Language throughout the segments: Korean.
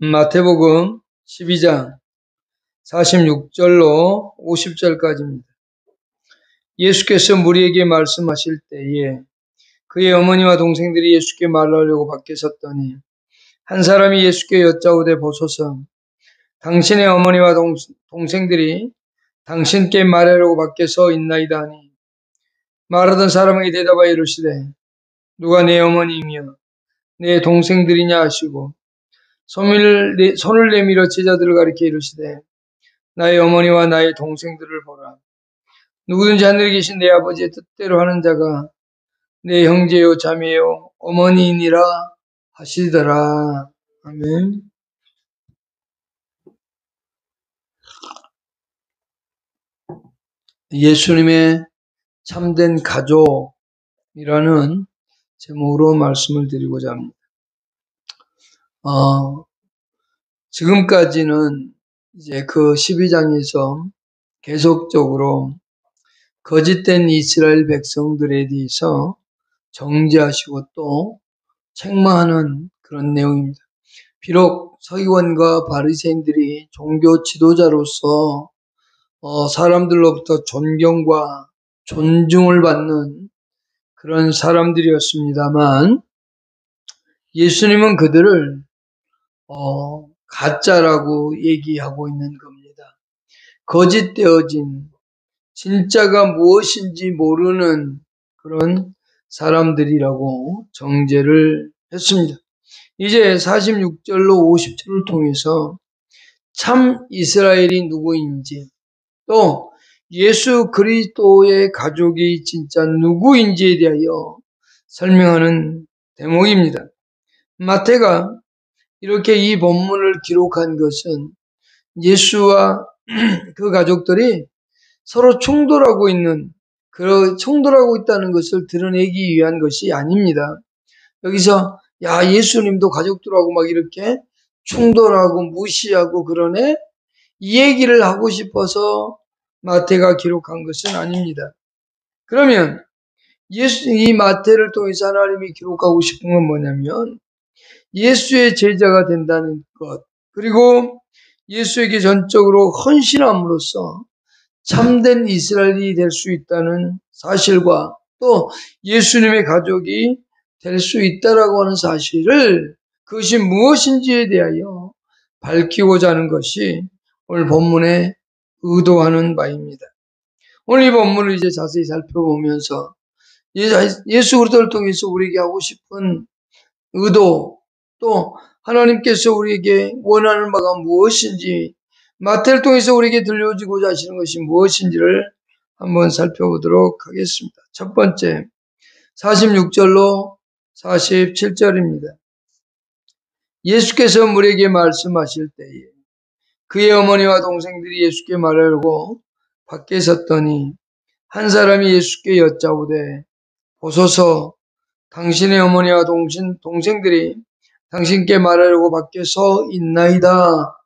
마태복음 12장 46절로 50절까지입니다. 예수께서 무리에게 말씀하실 때에 그의 어머니와 동생들이 예수께 말하려고 밖에 섰더니 한 사람이 예수께 여짜오되 보소서 당신의 어머니와 동생들이 당신께 말하려고 밖에 서 있나이다 하니 말하던 사람에게 대답하여 이르시되 누가 내 어머니이며 내 동생들이냐 하시고 손을 내밀어 제자들을 가리켜 이르시되 나의 어머니와 나의 동생들을 보라. 누구든지 하늘에 계신 내 아버지의 뜻대로 하는 자가 내 형제요 자매요 어머니이니라 하시더라. 아멘. 예수님의 참된 가족이라는 제목으로 말씀을 드리고자 합니다. 지금까지는 이제 그 12장에서 계속적으로 거짓된 이스라엘 백성들에 대해서 정죄하시고 또 책망하는 그런 내용입니다. 비록 서기관과 바리새인들이 종교 지도자로서 사람들로부터 존경과 존중을 받는 그런 사람들이었습니다만 예수님은 그들을 가짜라고 얘기하고 있는 겁니다. 거짓되어진 진짜가 무엇인지 모르는 그런 사람들이라고 정죄를 했습니다. 이제 46절로 50절을 통해서 참 이스라엘이 누구인지 또 예수 그리스도의 가족이 진짜 누구인지에 대하여 설명하는 대목입니다. 마태가 이렇게 이 본문을 기록한 것은 예수와 그 가족들이 서로 충돌하고 있다는 것을 드러내기 위한 것이 아닙니다. 여기서 야 예수님도 가족들하고 막 이렇게 충돌하고 무시하고 그러네 이 얘기를 하고 싶어서 마태가 기록한 것은 아닙니다. 그러면 이 마태를 통해서 하나님이 기록하고 싶은 건 뭐냐면 예수의 제자가 된다는 것 그리고 예수에게 전적으로 헌신함으로써 참된 이스라엘이 될 수 있다는 사실과 또 예수님의 가족이 될 수 있다라고 하는 사실을 그것이 무엇인지에 대하여 밝히고자 하는 것이 오늘 본문에 의도하는 바입니다. 오늘 이 본문을 이제 자세히 살펴보면서 예수 그리스도를 통해서 우리에게 하고 싶은 의도 또 하나님께서 우리에게 원하는 바가 무엇인지 마태를 통해서 우리에게 들려주고자 하시는 것이 무엇인지를 한번 살펴보도록 하겠습니다. 첫 번째 46절로 47절입니다. 예수께서 우리에게 말씀하실 때에 그의 어머니와 동생들이 예수께 말하려고 밖에 섰더니 한 사람이 예수께 여짜오되 보소서 당신의 어머니와 동생들이 당신께 말하려고 밖에 서 있나이다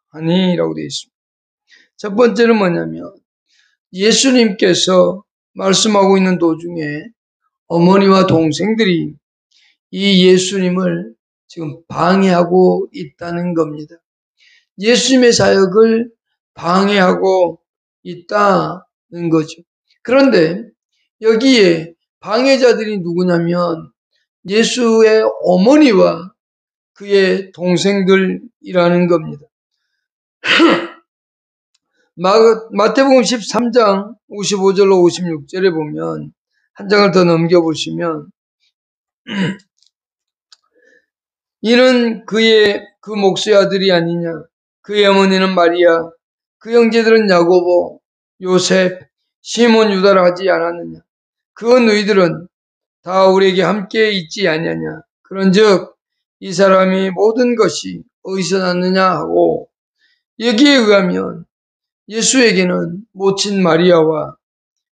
하니 라고 되어 있습니다. 첫 번째는 뭐냐면 예수님께서 말씀하고 있는 도중에 어머니와 동생들이 이 예수님을 지금 방해하고 있다는 겁니다. 예수님의 사역을 방해하고 있다는 거죠. 그런데 여기에 방해자들이 누구냐면 예수의 어머니와 그의 동생들이라는 겁니다. 마태복음 13장 55절로 56절에 보면 한 장을 더 넘겨보시면 이는 그 목수의 아들이 아니냐 그의 어머니는 마리아 그 형제들은 야고보 요셉 시몬 유다라 하지 않았느냐 그 너희들은 다 우리에게 함께 있지 아니하냐 그런즉 이 사람이 모든 것이 어디서 났느냐 하고 여기에 의하면 예수에게는 모친 마리아와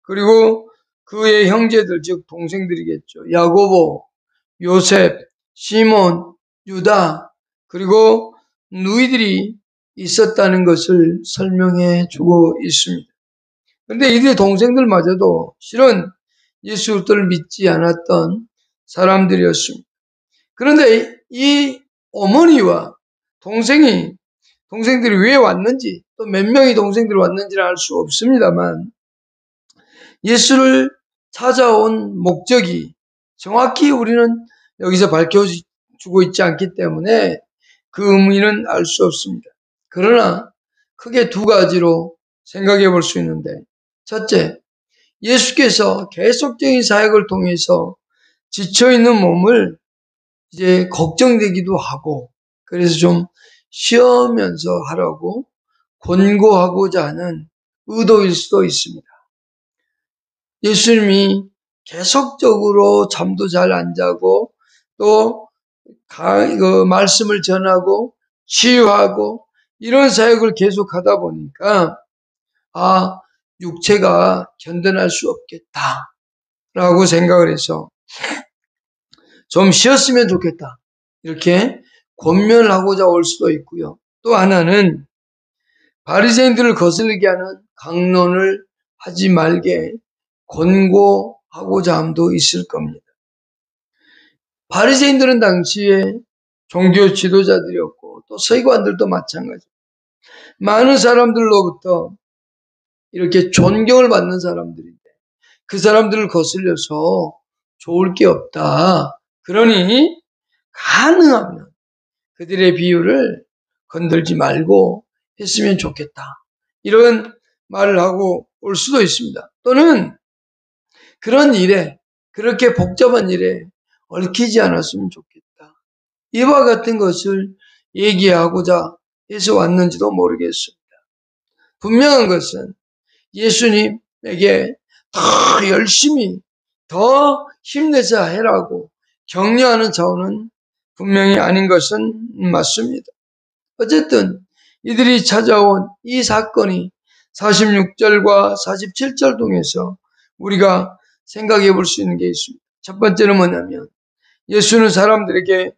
그리고 그의 형제들 즉 동생들이겠죠. 야고보, 요셉, 시몬, 유다 그리고 누이들이 있었다는 것을 설명해 주고 있습니다. 그런데 이들의 동생들마저도 실은 예수 그리스도를 믿지 않았던 사람들이었습니다. 그런데 이 어머니와 동생들이 왜 왔는지, 또 몇 명의 동생들이 왔는지는 알 수 없습니다만, 예수를 찾아온 목적이 정확히 우리는 여기서 밝혀주고 있지 않기 때문에 그 의미는 알 수 없습니다. 그러나 크게 두 가지로 생각해 볼 수 있는데, 첫째, 예수께서 계속적인 사역을 통해서 지쳐있는 몸을 이제 걱정되기도 하고, 그래서 좀 쉬면서 하라고 권고하고자 하는 의도일 수도 있습니다. 예수님이 계속적으로 잠도 잘 안 자고 또 말씀을 전하고 치유하고 이런 사역을 계속하다 보니까 육체가 견뎌낼 수 없겠다라고 생각을 해서 좀 쉬었으면 좋겠다 이렇게 권면하고자 올 수도 있고요. 또 하나는 바리새인들을 거슬리게 하는 강론을 하지 말게 권고하고자 함도 있을 겁니다. 바리새인들은 당시에 종교 지도자들이었고 또 서기관들도 마찬가지. 많은 사람들로부터 이렇게 존경을 받는 사람들인데 그 사람들을 거슬려서 좋을 게 없다. 그러니 가능하면 그들의 비유를 건들지 말고 했으면 좋겠다. 이런 말을 하고 올 수도 있습니다. 또는 그런 일에, 그렇게 복잡한 일에 얽히지 않았으면 좋겠다. 이와 같은 것을 얘기하고자 해서 왔는지도 모르겠습니다. 분명한 것은 예수님에게 더 열심히, 더 힘내서 해라고 격려하는 차원은 분명히 아닌 것은 맞습니다. 어쨌든 이들이 찾아온 이 사건이 46절과 47절 통해서 우리가 생각해 볼 수 있는 게 있습니다. 첫 번째는 뭐냐면 예수는 사람들에게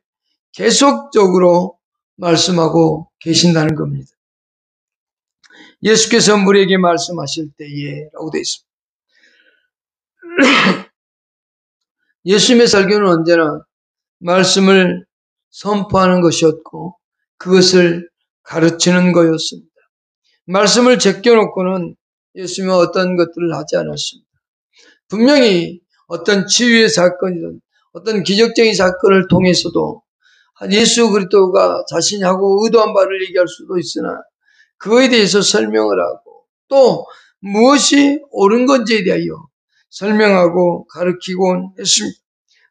계속적으로 말씀하고 계신다는 겁니다. 예수께서 우리에게 말씀하실 때에 라고 되어 있습니다. 예수님의 설교는 언제나 말씀을 선포하는 것이었고 그것을 가르치는 거였습니다. 말씀을 제껴놓고는 예수님은 어떤 것들을 하지 않았습니다. 분명히 어떤 치유의 사건이든 어떤 기적적인 사건을 통해서도 예수 그리스도가 자신이 하고 의도한 바를 얘기할 수도 있으나 그거에 대해서 설명을 하고 또 무엇이 옳은 건지에 대하여 설명하고 가르치곤 했습니다.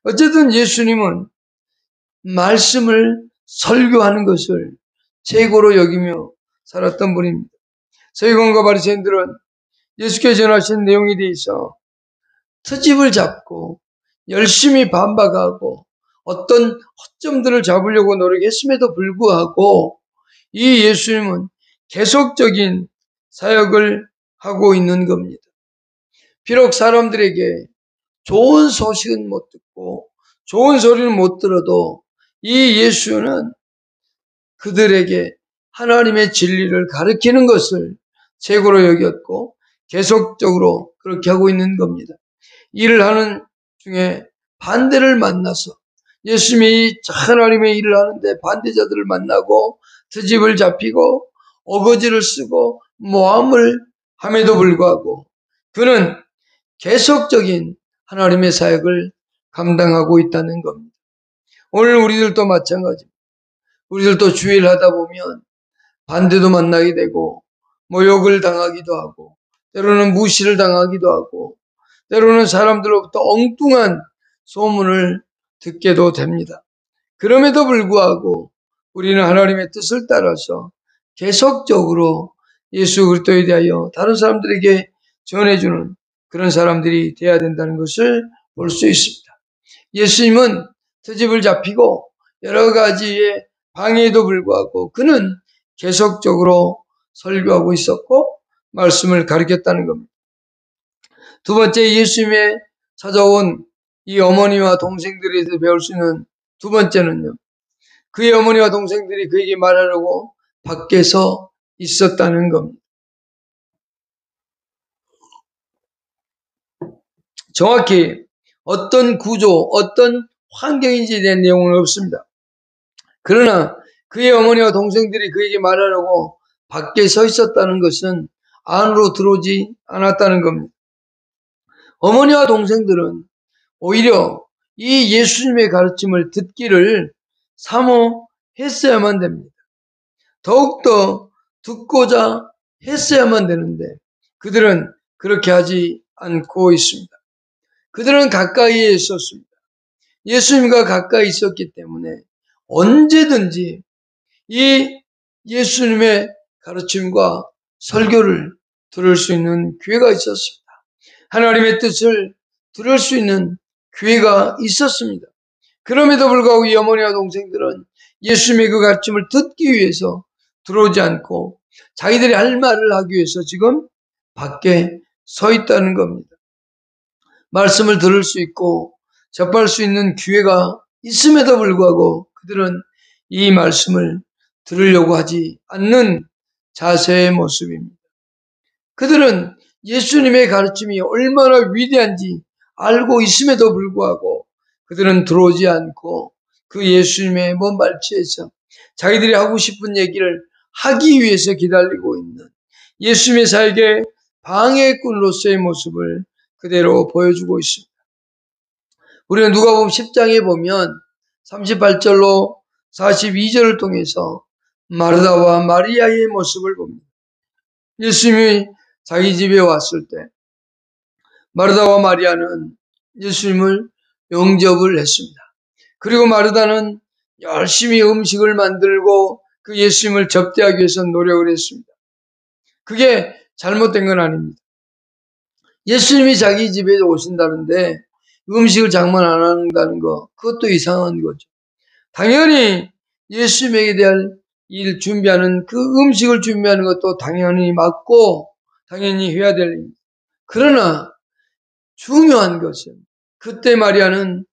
어쨌든 예수님은 말씀을 설교하는 것을 최고로 여기며 살았던 분입니다. 서기관과 바리새인들은 예수께서 전하신 내용에 대해서 트집을 잡고 열심히 반박하고 어떤 허점들을 잡으려고 노력했음에도 불구하고 이 예수님은 계속적인 사역을 하고 있는 겁니다. 비록 사람들에게 좋은 소식은 못 듣고 좋은 소리는 못 들어도 이 예수는 그들에게 하나님의 진리를 가르치는 것을 최고로 여겼고 계속적으로 그렇게 하고 있는 겁니다. 일을 하는 중에 반대를 만나서 예수님이 하나님의 일을 하는데 반대자들을 만나고 트집을 잡히고 어거지를 쓰고 모함을 함에도 불구하고 그는 계속적인 하나님의 사역을 감당하고 있다는 겁니다. 오늘 우리들도 마찬가지입니다. 우리들도 주일을 하다 보면 반대도 만나게 되고 모욕을 당하기도 하고 때로는 무시를 당하기도 하고 때로는 사람들로부터 엉뚱한 소문을 듣게도 됩니다. 그럼에도 불구하고 우리는 하나님의 뜻을 따라서 계속적으로 예수 그리스도에 대하여 다른 사람들에게 전해주는 그런 사람들이 되어야 된다는 것을 볼 수 있습니다. 예수님은 트집을 잡히고 여러 가지의 방해에도 불구하고 그는 계속적으로 설교하고 있었고 말씀을 가르쳤다는 겁니다. 두 번째, 예수님의 찾아온 이 어머니와 동생들에 대해서 배울 수 있는 두 번째는요. 그의 어머니와 동생들이 그에게 말하려고 밖에서 있었다는 겁니다. 정확히 어떤 구조, 어떤 환경인지에 대한 내용은 없습니다. 그러나 그의 어머니와 동생들이 그에게 말하려고 밖에 서 있었다는 것은 안으로 들어오지 않았다는 겁니다. 어머니와 동생들은 오히려 이 예수님의 가르침을 듣기를 사모했어야만 됩니다. 더욱더 듣고자 했어야만 되는데 그들은 그렇게 하지 않고 있습니다. 그들은 가까이에 있었습니다. 예수님과 가까이 있었기 때문에 언제든지 이 예수님의 가르침과 설교를 들을 수 있는 기회가 있었습니다. 하나님의 뜻을 들을 수 있는 기회가 있었습니다. 그럼에도 불구하고 이 어머니와 동생들은 예수님의 그 가르침을 듣기 위해서 들어오지 않고 자기들이 할 말을 하기 위해서 지금 밖에 서 있다는 겁니다. 말씀을 들을 수 있고 접할 수 있는 기회가 있음에도 불구하고 그들은 이 말씀을 들으려고 하지 않는 자세의 모습입니다. 그들은 예수님의 가르침이 얼마나 위대한지 알고 있음에도 불구하고 그들은 들어오지 않고 그 예수님의 먼 발치에서 자기들이 하고 싶은 얘기를 하기 위해서 기다리고 있는 예수님의 사역의 방해꾼으로서의 모습을 그대로 보여주고 있습니다. 우리는 누가복음 10장에 보면 38절로 42절을 통해서 마르다와 마리아의 모습을 봅니다. 예수님이 자기 집에 왔을 때 마르다와 마리아는 예수님을 영접을 했습니다. 그리고 마르다는 열심히 음식을 만들고 그 예수님을 접대하기 위해서 노력을 했습니다. 그게 잘못된 건 아닙니다. 예수님이 자기 집에 오신다는데 음식을 장만 안 한다는 거, 그것도 이상한 거죠. 당연히 예수님에게 대한 일 준비하는 그 음식을 준비하는 것도 당연히 맞고 당연히 해야 될 일입니다. 그러나 중요한 것은 그때 마리아는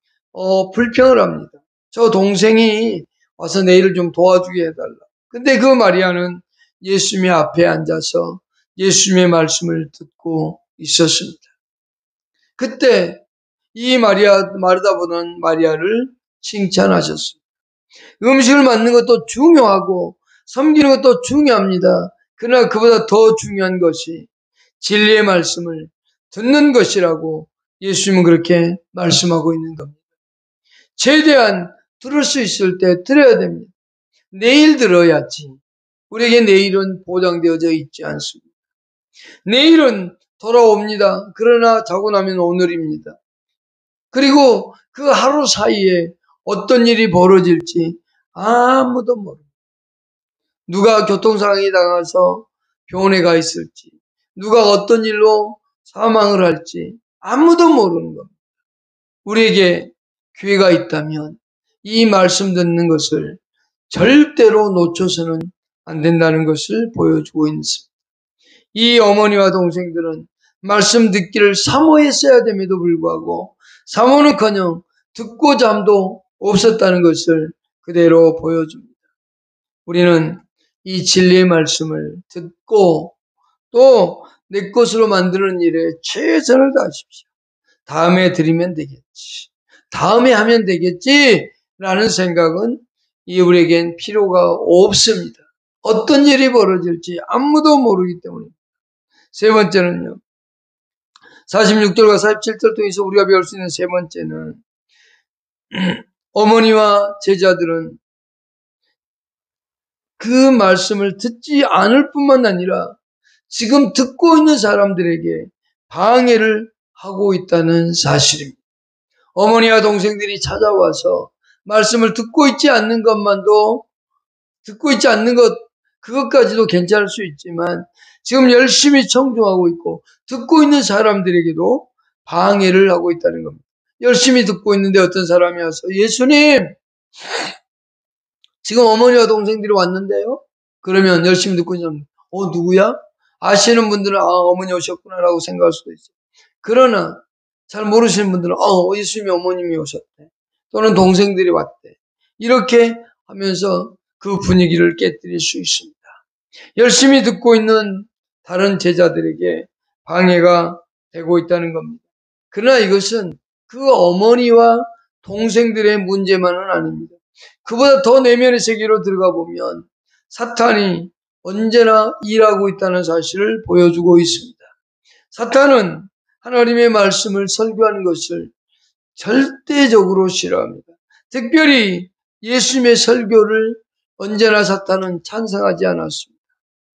불평을 합니다. 저 동생이 와서 내 일을 좀 도와주게 해달라. 근데 그 마리아는 예수님의 앞에 앉아서 예수님의 말씀을 듣고 있었습니다. 그때 이 마르다보다는 마리아를 칭찬하셨습니다. 음식을 만드는 것도 중요하고 섬기는 것도 중요합니다. 그러나 그보다 더 중요한 것이 진리의 말씀을 듣는 것이라고 예수님은 그렇게 말씀하고 있는 겁니다. 최대한 들을 수 있을 때 들어야 됩니다. 내일 들어야지. 우리에게 내일은 보장되어져 있지 않습니다. 내일은 돌아옵니다. 그러나 자고 나면 오늘입니다. 그리고 그 하루 사이에 어떤 일이 벌어질지 아무도 모릅니다. 누가 교통사고에 당해서 병원에 가 있을지, 누가 어떤 일로 사망을 할지 아무도 모르는 겁니다. 우리에게 기회가 있다면 이 말씀 듣는 것을 절대로 놓쳐서는 안 된다는 것을 보여주고 있습니다. 이 어머니와 동생들은 말씀 듣기를 사모했어야 됨에도 불구하고 사모는커녕 듣고 잠도 없었다는 것을 그대로 보여줍니다. 우리는 이 진리의 말씀을 듣고 또 내 것으로 만드는 일에 최선을 다하십시오. 다음에 드리면 되겠지. 다음에 하면 되겠지. 라는 생각은 우리에겐 필요가 없습니다. 어떤 일이 벌어질지 아무도 모르기 때문입니다. 세 번째는요. 46절과 47절 통해서 우리가 배울 수 있는 세 번째는 어머니와 제자들은 그 말씀을 듣지 않을 뿐만 아니라 지금 듣고 있는 사람들에게 방해를 하고 있다는 사실입니다. 어머니와 동생들이 찾아와서 말씀을 듣고 있지 않는 것만도 듣고 있지 않는 것 그것까지도 괜찮을 수 있지만 지금 열심히 청중하고 있고 듣고 있는 사람들에게도 방해를 하고 있다는 겁니다. 열심히 듣고 있는데 어떤 사람이 와서 예수님 지금 어머니와 동생들이 왔는데요. 그러면 열심히 듣고 있는 사람 누구야? 아시는 분들은 어머니 오셨구나라고 생각할 수도 있어요. 그러나 잘 모르시는 분들은 예수님이 어머님이 오셨대. 또는 동생들이 왔대. 이렇게 하면서 그 분위기를 깨뜨릴 수 있습니다. 열심히 듣고 있는 다른 제자들에게 방해가 되고 있다는 겁니다. 그러나 이것은 그 어머니와 동생들의 문제만은 아닙니다. 그보다 더 내면의 세계로 들어가 보면 사탄이 언제나 일하고 있다는 사실을 보여주고 있습니다. 사탄은 하나님의 말씀을 설교하는 것을 절대적으로 싫어합니다. 특별히 예수님의 설교를 언제나 사탄은 찬성하지 않았습니다.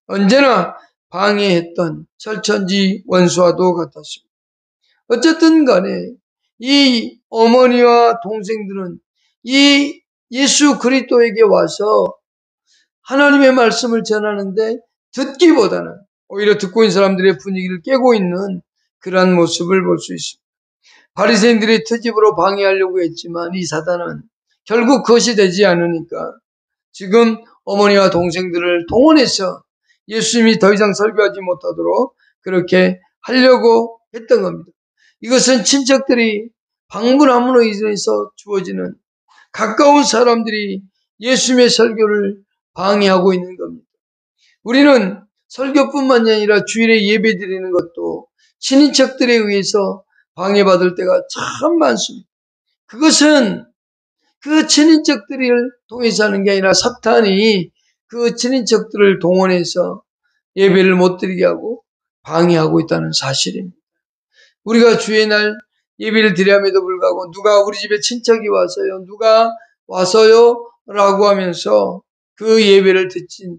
언제나 방해했던 철천지 원수와도 같았습니다. 어쨌든 간에 이 어머니와 동생들은 이 예수 그리스도에게 와서 하나님의 말씀을 전하는데 듣기보다는 오히려 듣고 있는 사람들의 분위기를 깨고 있는 그러한 모습을 볼 수 있습니다. 바리새인들이 트집으로 방해하려고 했지만 이 사단은 결국 그것이 되지 않으니까 지금 어머니와 동생들을 동원해서 예수님이 더 이상 설교하지 못하도록 그렇게 하려고 했던 겁니다. 이것은 친척들이 방문함으로 인해서 주어지는 가까운 사람들이 예수님의 설교를 방해하고 있는 겁니다. 우리는 설교뿐만 아니라 주일에 예배 드리는 것도 친인척들에 의해서 방해받을 때가 참 많습니다. 그것은 그 친인척들을 통해서 하는 게 아니라 사탄이 그 친인척들을 동원해서 예배를 못 드리게 하고 방해하고 있다는 사실입니다. 우리가 주의 날 예배를 드려야함에도 불구하고 누가 우리 집에 친척이 와서요, 누가 와서요 라고 하면서 그 예배를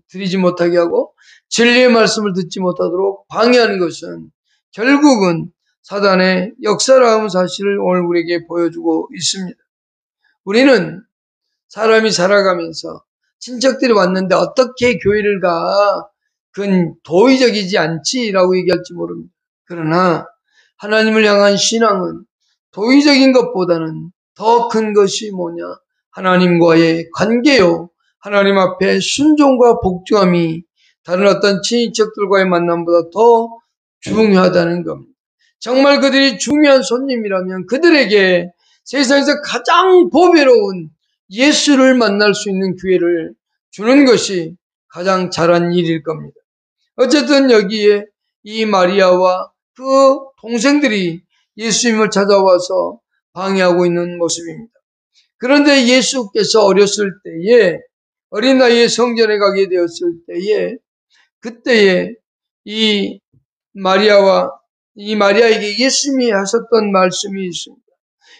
드리지 못하게 하고 진리의 말씀을 듣지 못하도록 방해하는 것은 결국은 사단의 역사라는 사실을 오늘 우리에게 보여주고 있습니다. 우리는 사람이 살아가면서 친척들이 왔는데 어떻게 교회를 가? 그건 도의적이지 않지라고 얘기할지 모릅니다. 그러나 하나님을 향한 신앙은 도의적인 것보다는 더 큰 것이 뭐냐? 하나님과의 관계요. 하나님 앞에 순종과 복종함이 다른 어떤 친인척들과의 만남보다 더 중요하다는 겁니다. 정말 그들이 중요한 손님이라면 그들에게 세상에서 가장 보배로운 예수를 만날 수 있는 기회를 주는 것이 가장 잘한 일일 겁니다. 어쨌든 여기에 이 마리아와 그 동생들이 예수님을 찾아와서 방해하고 있는 모습입니다. 그런데 예수께서 어렸을 때에 어린 나이에 성전에 가게 되었을 때에 그때에 이 마리아에게 예수님이 하셨던 말씀이 있습니다.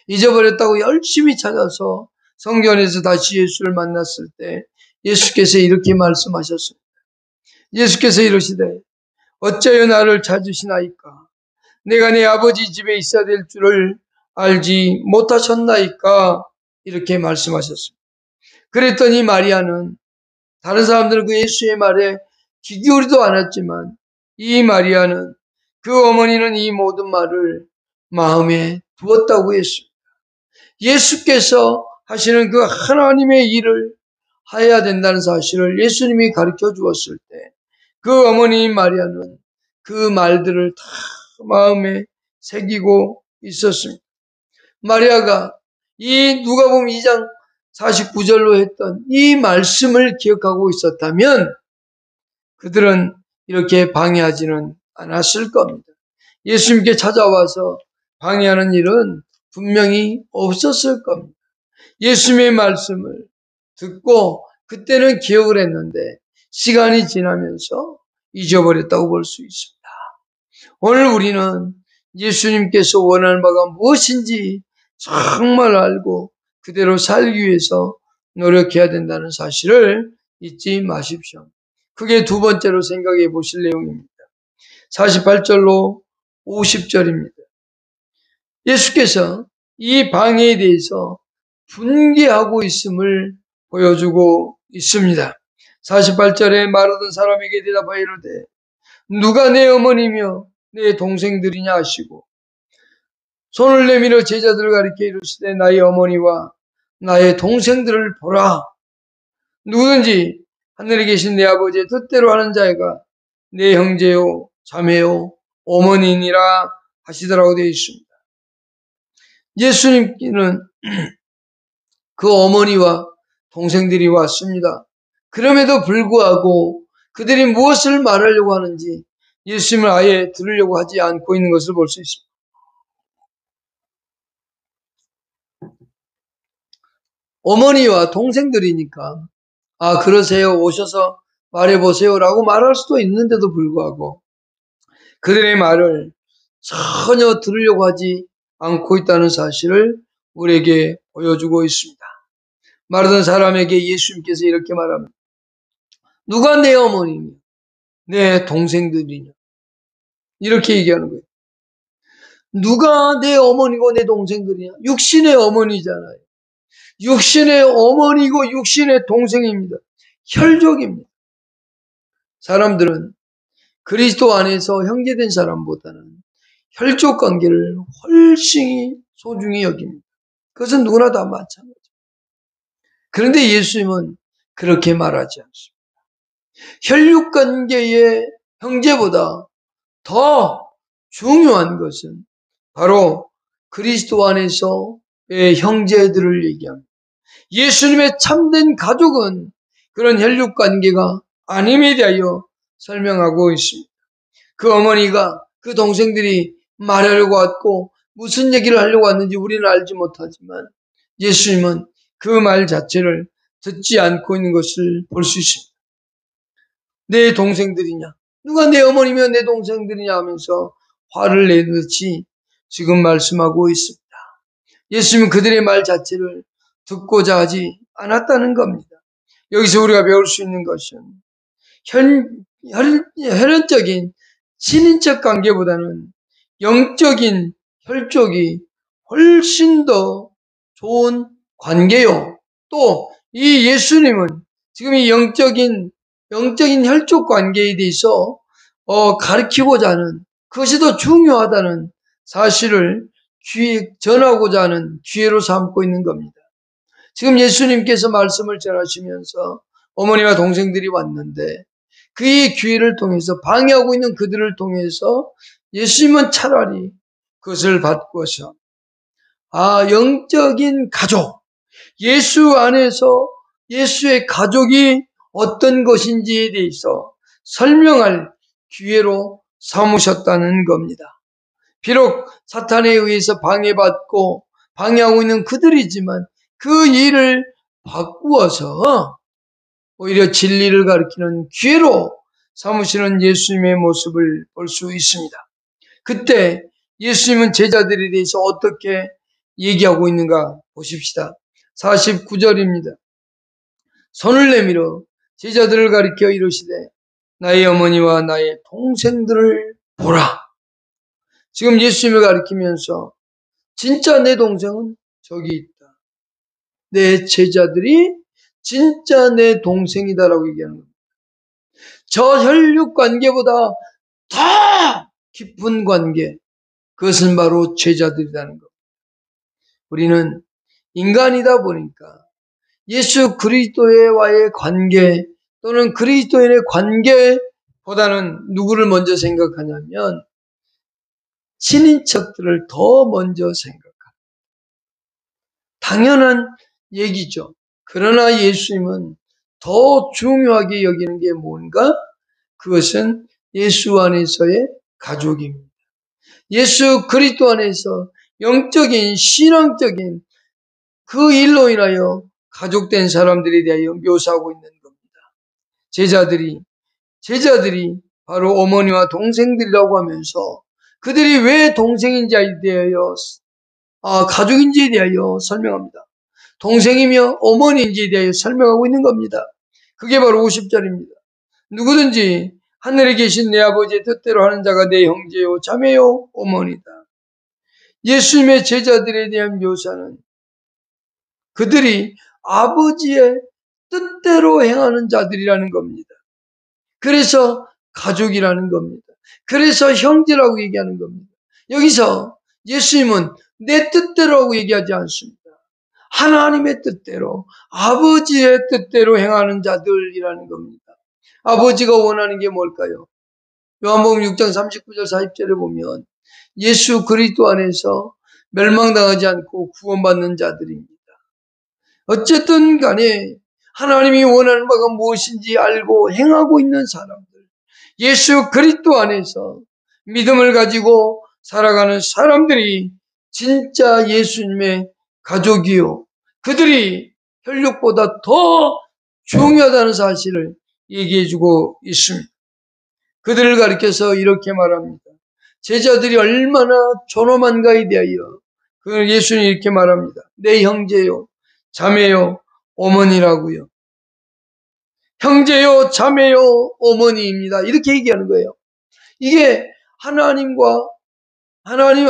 잊어버렸다고 열심히 찾아서 성전에서 다시 예수를 만났을 때 예수께서 이렇게 말씀하셨습니다. 예수께서 이러시되 어찌하여 나를 찾으시나이까? 내가 내 아버지 집에 있어야 될 줄을 알지 못하셨나이까? 이렇게 말씀하셨습니다. 그랬더니 마리아는 다른 사람들은 그 예수의 말에 귀 기울이도 않았지만 이 마리아는 그 어머니는 이 모든 말을 마음에 두었다고 했습니다. 예수께서 하시는 그 하나님의 일을 해야 된다는 사실을 예수님이 가르쳐 주었을 때 그 어머니 마리아는 그 말들을 다 마음에 새기고 있었습니다. 마리아가 이 누가복음 2장 49절로 했던 이 말씀을 기억하고 있었다면 그들은 이렇게 방해하지는 않았을 겁니다. 예수님께 찾아와서 방해하는 일은 분명히 없었을 겁니다. 예수님의 말씀을 듣고 그때는 기억을 했는데 시간이 지나면서 잊어버렸다고 볼 수 있습니다. 오늘 우리는 예수님께서 원하는 바가 무엇인지 정말 알고 그대로 살기 위해서 노력해야 된다는 사실을 잊지 마십시오. 그게 두 번째로 생각해 보실 내용입니다. 48절로 50절입니다. 예수께서 이 방해에 대해서 분개하고 있음을 보여주고 있습니다. 48절에 말하던 사람에게 대답하여 이르되 누가 내 어머니며 내 동생들이냐 하시고 손을 내밀어 제자들을 가리켜 이르시되 나의 어머니와 나의 동생들을 보라. 누구든지 하늘에 계신 내 아버지의 뜻대로 하는 자가 내 형제요 자매요 어머니니라 하시더라고 되어 있습니다. 예수님께는 그 어머니와 동생들이 왔습니다. 그럼에도 불구하고 그들이 무엇을 말하려고 하는지 예수님을 아예 들으려고 하지 않고 있는 것을 볼 수 있습니다. 어머니와 동생들이니까 그러세요. 오셔서 말해보세요라고 말할 수도 있는데도 불구하고 그들의 말을 전혀 들으려고 하지 않고 있다는 사실을 우리에게 보여주고 있습니다. 말하던 사람에게 예수님께서 이렇게 말합니다. 누가 내 어머니냐? 내 동생들이냐? 이렇게 얘기하는 거예요. 누가 내 어머니고 내 동생들이냐? 육신의 어머니잖아요. 육신의 어머니고 육신의 동생입니다. 혈족입니다. 사람들은 그리스도 안에서 형제된 사람보다는 혈족 관계를 훨씬 소중히 여깁니다. 그것은 누구나 다 마찬가지입니다. 그런데 예수님은 그렇게 말하지 않습니다. 혈육 관계의 형제보다 더 중요한 것은 바로 그리스도 안에서의 형제들을 얘기합니다. 예수님의 참된 가족은 그런 혈육 관계가 아님에 대하여 설명하고 있습니다. 그 어머니가 그 동생들이 말하려고 왔고 무슨 얘기를 하려고 왔는지 우리는 알지 못하지만 예수님은 그 말 자체를 듣지 않고 있는 것을 볼 수 있습니다. 내 동생들이냐? 누가 내 어머니며 내 동생들이냐 하면서 화를 내듯이 지금 말씀하고 있습니다. 예수님은 그들의 말 자체를 듣고자 하지 않았다는 겁니다. 여기서 우리가 배울 수 있는 것은 혈연적인 친인척 관계보다는 영적인 혈족이 훨씬 더 좋은 관계요. 또 이 예수님은 지금 이 영적인 혈족 관계에 대해서 가르치고자 하는 그것이 더 중요하다는 사실을 전하고자 하는 기회로 삼고 있는 겁니다. 지금 예수님께서 말씀을 전하시면서 어머니와 동생들이 왔는데 그의 기회를 통해서 방해하고 있는 그들을 통해서 예수님은 차라리 그것을 바꾸어서 영적인 가족, 예수 안에서 예수의 가족이 어떤 것인지에 대해서 설명할 기회로 삼으셨다는 겁니다. 비록 사탄에 의해서 방해받고 방해하고 있는 그들이지만 그 일을 바꾸어서 오히려 진리를 가르치는 기회로 삼으시는 예수님의 모습을 볼 수 있습니다. 그때 예수님은 제자들에 대해서 어떻게 얘기하고 있는가 보십시다. 49절입니다. 손을 내밀어 제자들을 가리켜 이르시되 나의 어머니와 나의 동생들을 보라. 지금 예수님을 가리키면서 진짜 내 동생은 저기 있다. 내 제자들이 진짜 내 동생이다라고 얘기하는 겁니다. 저 혈육 관계보다 더 깊은 관계, 그것은 바로 제자들이라는 겁니다. 우리는 인간이다 보니까 예수 그리스도와의 관계 또는 그리스도인의 관계보다는 누구를 먼저 생각하냐면 친인척들을 더 먼저 생각합니다. 당연한 얘기죠. 그러나 예수님은 더 중요하게 여기는 게 뭔가? 그것은 예수 안에서의 가족입니다. 예수 그리스도 안에서 영적인 신앙적인 그 일로 인하여 가족된 사람들에 대하여 묘사하고 있는 겁니다. 제자들이 바로 어머니와 동생들이라고 하면서 그들이 왜 동생인지에 대하여 가족인지에 대하여 설명합니다. 동생이며 어머니인지에 대하여 설명하고 있는 겁니다. 그게 바로 50절입니다. 누구든지 하늘에 계신 내 아버지의 뜻대로 하는 자가 내 형제요 자매요 어머니다. 예수님의 제자들에 대한 묘사는 그들이 아버지의 뜻대로 행하는 자들이라는 겁니다. 그래서 가족이라는 겁니다. 그래서 형제라고 얘기하는 겁니다. 여기서 예수님은 내 뜻대로라고 얘기하지 않습니다. 하나님의 뜻대로, 아버지의 뜻대로 행하는 자들이라는 겁니다. 아버지가 원하는 게 뭘까요? 요한복음 6장 39절 40절에 보면 예수 그리스도 안에서 멸망당하지 않고 구원받는 자들입니다. 어쨌든 간에 하나님이 원하는 바가 무엇인지 알고 행하고 있는 사람들, 예수 그리스도 안에서 믿음을 가지고 살아가는 사람들이 진짜 예수님의 가족이요. 그들이 혈육보다 더 중요하다는 사실을 얘기해주고 있습니다. 그들을 가리켜서 이렇게 말합니다. 제자들이 얼마나 존엄한가에 대하여 그 예수님이 이렇게 말합니다. 내 형제요, 자매요, 어머니라고요. 형제요, 자매요, 어머니입니다. 이렇게 얘기하는 거예요. 이게 하나님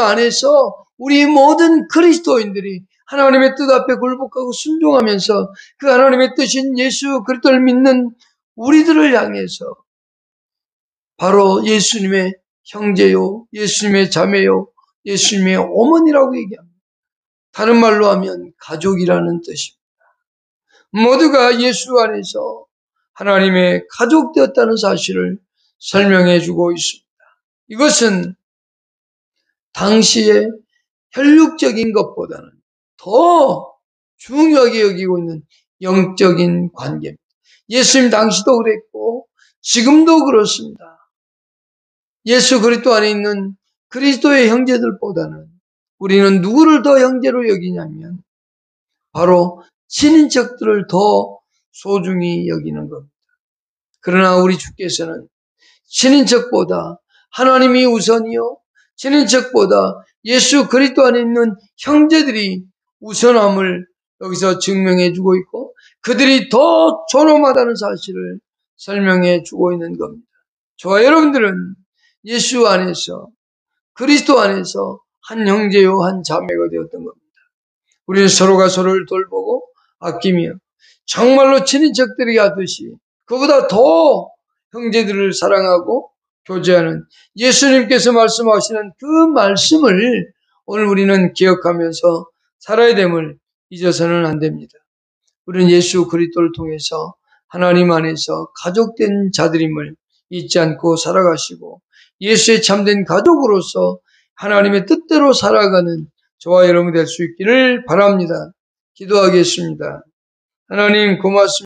안에서 우리 모든 그리스도인들이 하나님의 뜻 앞에 굴복하고 순종하면서 그 하나님의 뜻인 예수 그리스도를 믿는 우리들을 향해서 바로 예수님의 형제요, 예수님의 자매요, 예수님의 어머니라고 얘기합니다. 다른 말로 하면 가족이라는 뜻입니다. 모두가 예수 안에서 하나님의 가족 되었다는 사실을 설명해 주고 있습니다. 이것은 당시의 혈육적인 것보다는 더 중요하게 여기고 있는 영적인 관계입니다. 예수님 당시도 그랬고 지금도 그렇습니다. 예수 그리스도 안에 있는 그리스도의 형제들보다는 우리는 누구를 더 형제로 여기냐면 바로 친인척들을 더 소중히 여기는 겁니다. 그러나 우리 주께서는 친인척보다 하나님이 우선이요, 친인척보다 예수 그리스도 안에 있는 형제들이 우선함을 여기서 증명해 주고 있고 그들이 더 존엄하다는 사실을 설명해 주고 있는 겁니다. 저와 여러분들은 예수 안에서 그리스도 안에서 한 형제요 한 자매가 되었던 겁니다. 우리는 서로가 서로를 돌보고 아끼며 정말로 친인척들이 하듯이 그보다 더 형제들을 사랑하고 교제하는 예수님께서 말씀하시는 그 말씀을 오늘 우리는 기억하면서 살아야 됨을 잊어서는 안 됩니다. 우리는 예수 그리스도를 통해서 하나님 안에서 가족된 자들임을 잊지 않고 살아가시고 예수의 참된 가족으로서 하나님의 뜻대로 살아가는 저와 여러분이 될 수 있기를 바랍니다. 기도하겠습니다. 하나님 고맙습니다.